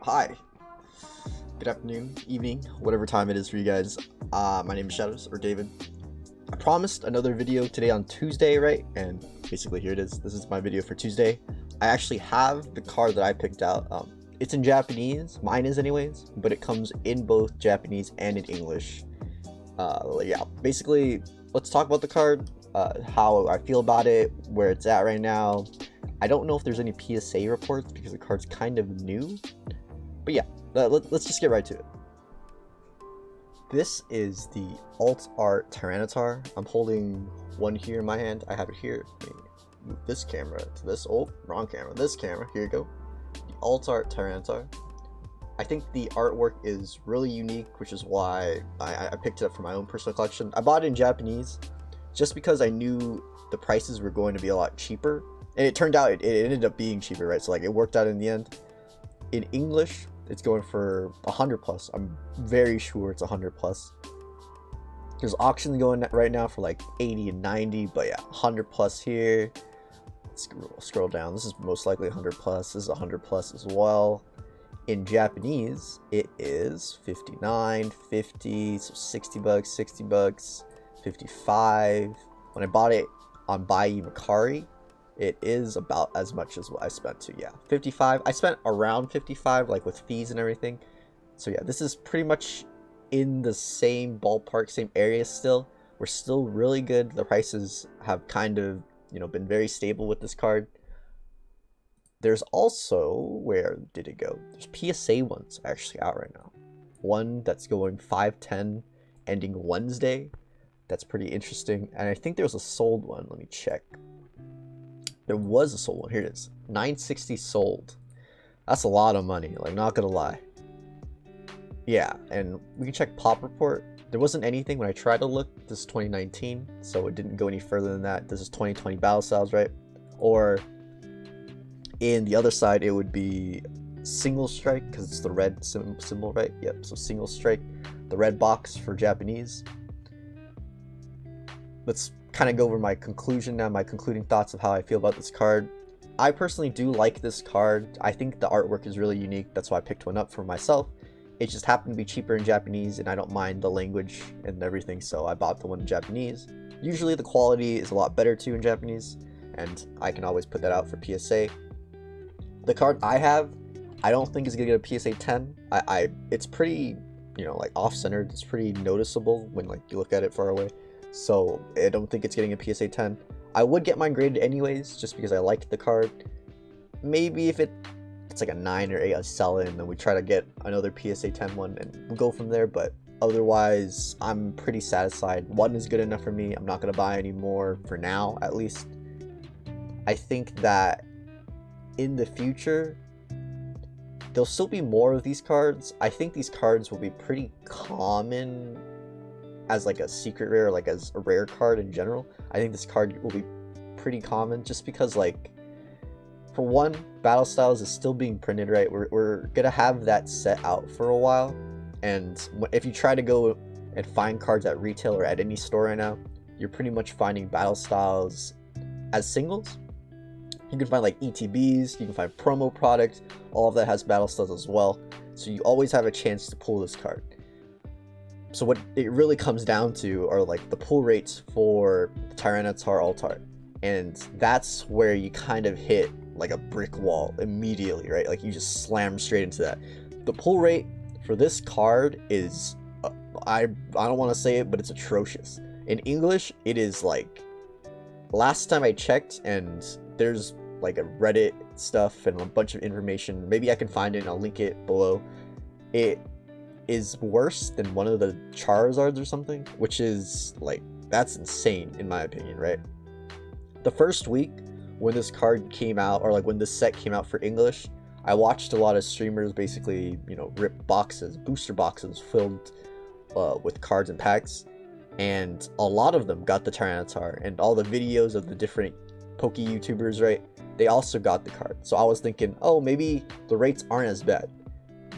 Hi, good afternoon, evening, whatever time it is for you guys. My name is Shadows, or David. I promised another video today on Tuesday, right? And basically here it is. This is my video for Tuesday. I actually have the card that I picked out. It's in Japanese, mine is anyways, but it comes in both Japanese and in English. Yeah, basically, let's talk about the card, how I feel about it, where it's at right now. I don't know if there's any PSA reports because the card's kind of new, but yeah, let's just get right to it. This is the Art Tyranitar. I'm holding one here in my hand. I have it here. Let me move this camera to this. Oh, wrong camera. This camera. Here you go. The Art Tyranitar. I think the artwork is really unique, which is why I picked it up for my own personal collection. I bought it in Japanese just because I knew the prices were going to be a lot cheaper. And it turned out it ended up being cheaper, right? So like it worked out in the end. In English, it's going for 100 plus. I'm very sure it's 100 plus. There's auctions going right now for like 80 and 90, but yeah, 100 plus here. Let's scroll down. This is most likely 100 plus. This is 100 plus as well. In Japanese, it is 59, 50, so 60 bucks, 60 bucks, 55. When I bought it on Bai Makari, it is about as much as what I spent to, yeah, 55. I spent around 55, like with fees and everything. So yeah, this is pretty much in the same ballpark, same area still. We're still really good. The prices have kind of, been very stable with this card. There's also, where did it go? There's PSA ones actually out right now. One that's going 5/10, ending Wednesday. That's pretty interesting. And I think there was a sold one. Let me check. There was a sold one. Here it is. 960 sold. That's a lot of money, like, not gonna lie. Yeah, and we can check pop report. There wasn't anything when I tried to look. This is 2019, so it didn't go any further than that. This is 2020 battle styles, right? Or in the other side, it would be single strike, because it's the red symbol, right? Yep, so single strike, the red box for Japanese. Let's kind of go over my conclusion now, my concluding thoughts of how I feel about this card. I personally do like this card. I think the artwork is really unique. That's why I picked one up for myself. It just happened to be cheaper in Japanese, and I don't mind the language and everything, so I bought the one in Japanese. Usually the quality is a lot better too in Japanese, and I can always put that out for PSA. The card I have, I don't think is gonna get a PSA 10. It's pretty, like off-centered. It's pretty noticeable when like you look at it far away. So I don't think it's getting a PSA 10. I would get mine graded anyways, just because I like the card. Maybe if it's like a 9 or 8, I sell it, and then we try to get another PSA 10 one, and we'll go from there. But otherwise, I'm pretty satisfied. One is good enough for me. I'm not gonna buy any more for now, at least. I think that in the future, there'll still be more of these cards. I think these cards will be pretty common as like a secret rare, like as a rare card in general. I think this card will be pretty common just because, like, for one, Battle Styles is still being printed, right? We're gonna have that set out for a while, and if you try to go and find cards at retail or at any store right now, you're pretty much finding Battle Styles as singles. You can find like ETBs, you can find promo products, all of that has Battle Styles as well, so you always have a chance to pull this card. So what it really comes down to are like the pull rates for Tyranitar Alt-Art, and that's where you kind of hit like a brick wall immediately, right? Like you just slam straight into that. The pull rate for this card is, I don't want to say it, but it's atrocious. In English, it is like, last time I checked, and there's like a Reddit stuff and a bunch of information. Maybe I can find it and I'll link it below. It is worse than one of the Charizards or something, which is like, that's insane in my opinion, right? The first week when this card came out, or like when this set came out for English, I watched a lot of streamers basically, rip boxes, booster boxes filled with cards and packs, and a lot of them got the Tyranitar, and all the videos of the different Poke YouTubers, right? They also got the card. So I was thinking, oh, maybe the rates aren't as bad.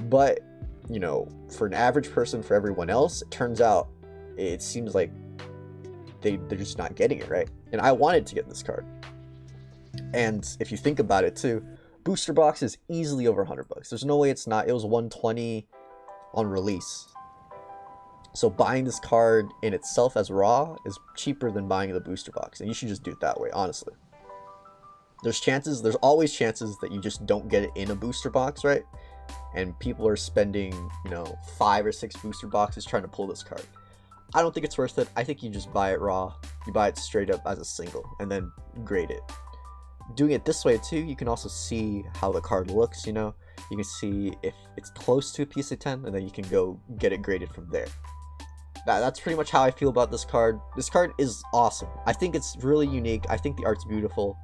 But for an average person, for everyone else, it turns out it seems like they're just not getting it, right? And I wanted to get this card. And if you think about it too, booster box is easily over $100. There's no way it's not. It was 120 on release. So buying this card in itself as raw is cheaper than buying the booster box, and you should just do it that way, honestly. There's always chances that you just don't get it in a booster box, right? And people are spending, you know, 5 or 6 booster boxes trying to pull this card. I don't think it's worth it. I think you just buy it raw. You buy it straight up as a single and then grade it. Doing it this way too, you can also see how the card looks, you know? You can see if it's close to a PSA 10, and then you can go get it graded from there. That's pretty much how I feel about this card. This card is awesome. I think it's really unique. I think the art's beautiful.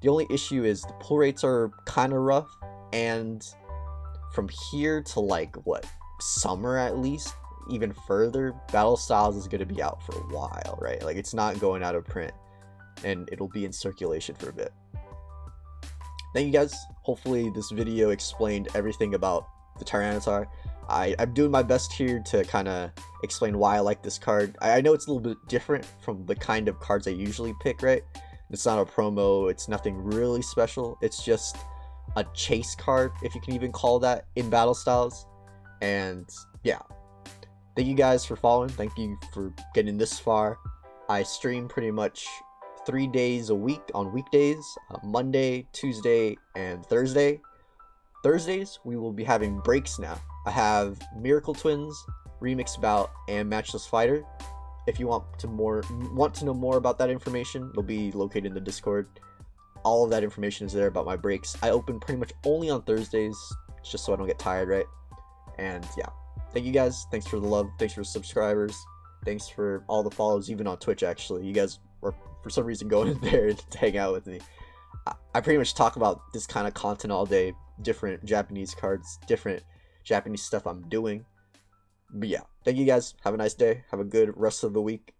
The only issue is the pull rates are kind of rough, and from here to like what, summer at least, even further, Battle Styles is going to be out for a while, right? Like, it's not going out of print, and it'll be in circulation for a bit. Thank you guys. Hopefully this video explained everything about the Tyranitar. I'm doing my best here to kind of explain why I like this card. I know it's a little bit different from the kind of cards I usually pick, right? It's not a promo, it's nothing really special. It's just a chase card, if you can even call that, in Battle Styles. And yeah, thank you guys for following. Thank you for getting this far. I stream pretty much 3 days a week on weekdays, Monday, Tuesday, and Thursday. Thursdays, we will be having breaks now. I have Miracle Twins, Remix Bout, and Matchless Fighter. If you want to know more about that information, it'll be located in the Discord. All of that information is there about my breaks. I open pretty much only on Thursdays, just so I don't get tired, right? And yeah, thank you guys. Thanks for the love. Thanks for the subscribers. Thanks for all the follows, even on Twitch, actually. You guys are, for some reason, going in there to hang out with me. I pretty much talk about this kind of content all day. Different Japanese cards, different Japanese stuff I'm doing. But yeah, thank you guys. Have a nice day. Have a good rest of the week.